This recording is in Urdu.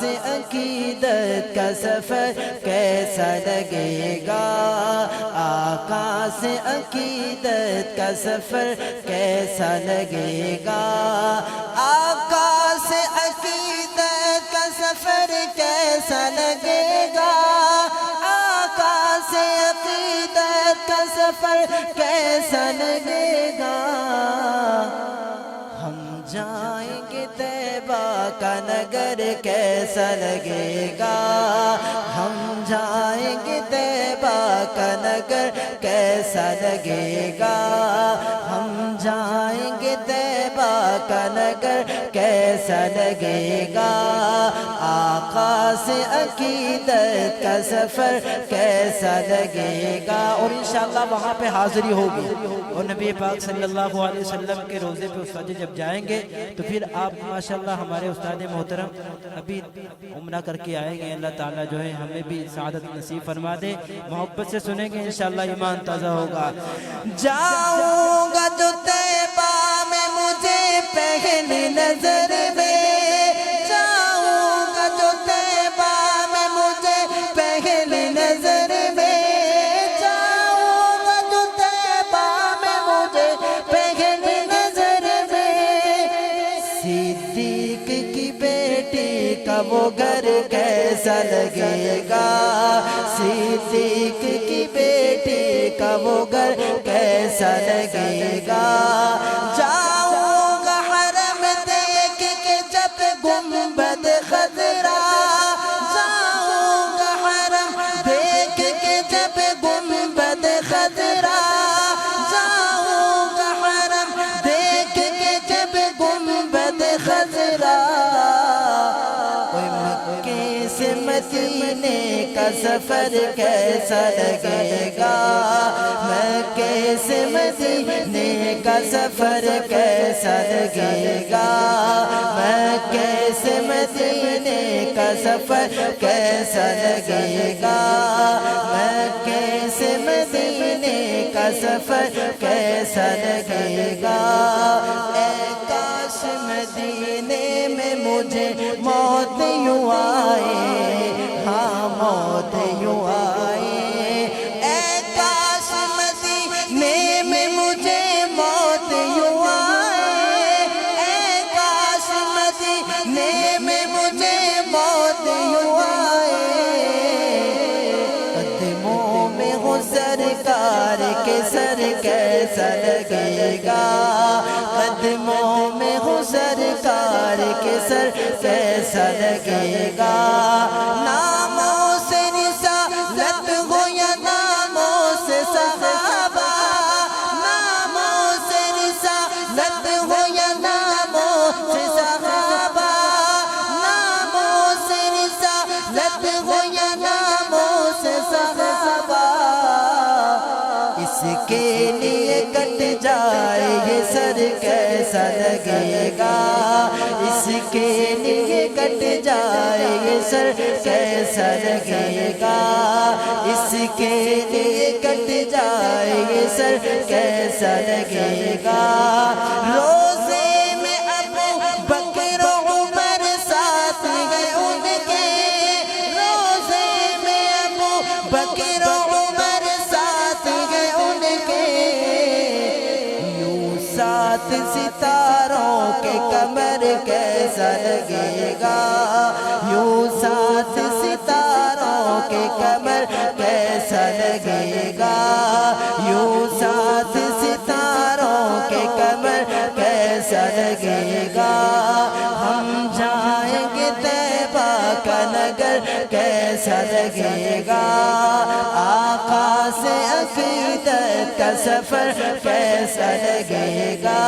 سے عقیدت کا سفر کیسا لگے گا، آقا سے عقیدت کا سفر کیسا لگے گا، آقا سے عقیدت کا سفر کیسا لگے گا، آقا سے عقیدت کا سفر کیسا لگے گا۔ ہم جائیں گے طیبہ کا نگر کیسا لگے گا، ہم جائیں گے طیبہ کا نگر کیسا لگے گا، ہم جائیں گے طیبہ کا نگر کیسا لگے گا، آقا سے عقیدت کا سفر کیسا لگے گا۔ اور انشاءاللہ وہاں پہ حاضری ہوگی، اور نبی پاک صلی اللہ علیہ وسلم کے روزے پہ استاد جب جائیں گے تو پھر آپ ماشاءاللہ ہمارے استاد محترم ابھی عمرہ کر کے آئیں گے، اللہ تعالیٰ جو ہے ہمیں بھی سعادت نصیب فرما دے، محبت سے سنیں گے انشاءاللہ ایمان تازہ ہوگا۔ جاؤں گا تو طیبہ میں مجھے پہلی نظر میں، جاؤں گا تو طیبہ میں مجھے پہلی نظر میں، جاؤں گا تو طیبہ میں مجھے پہلی نظر میں، صدیق کی بیٹی کا وہ گھر کیسا لگے گا، صدیق کی بیٹی کا وہ گھر کیسا لگے گا، جاؤں گا حرم دیکھ کے جب گنبد خضرا، جاؤں گا حرم دیکھ کے جب گنبد خضرا، جاؤں گا حرم دیکھ کے جب گنبد خضرا، مکے سے مدینے کا سفر کیسا لگے گا، مکے سے مدینے کا سفر کیسا لگے گا، مکے سے مدینے کا سفر کیسا لگے گا، مکے سے مدینے کا سفر کیسا لگے گا، اے کاش مدینے میں مجھے موت یوں آئے، ہاں موت یوں آئے، اے کاش مدینے میں مجھے موت یوں آئے، اے کاش مدینے میں مجھے موت یوں آئے، قدموں میں ہو سرکار کے سر کیسا لگے گا، قدموں میں ہو سرکار کے سر کیسا لگے گا، ناموں سے رسالت ہو یا ناموں سے صحابہ، ناموں سے رسالت ہو یا ناموں سے صحابہ، ناموں سے رسالت ہو یا ناموں سے صحابہ، اس کے لیے کٹ جائے یہ سر کیسا لگے گا، اس کے لیے کٹ جائے یہ سر کیسا لگے گا، اس کے لیے کٹ جائے یہ سر کیسا لگے گا، روزے میں ابو بکر و عمر ساتھ گئے ان کے، روزے میں ابو بکر و عمر ساتھ گئے ان کے، یوں سات ستاروں کے کمر کیسا لگے گا، یوں سات ستاروں کے کمر کیسا لگے گا، یوں سات ستاروں کے کمر کیسا لگے گا، ہم جائیں گے طیبہ کا نگر کیسا لگے گا، آقا سے عقیدت کا سفر کیسا لگے گا،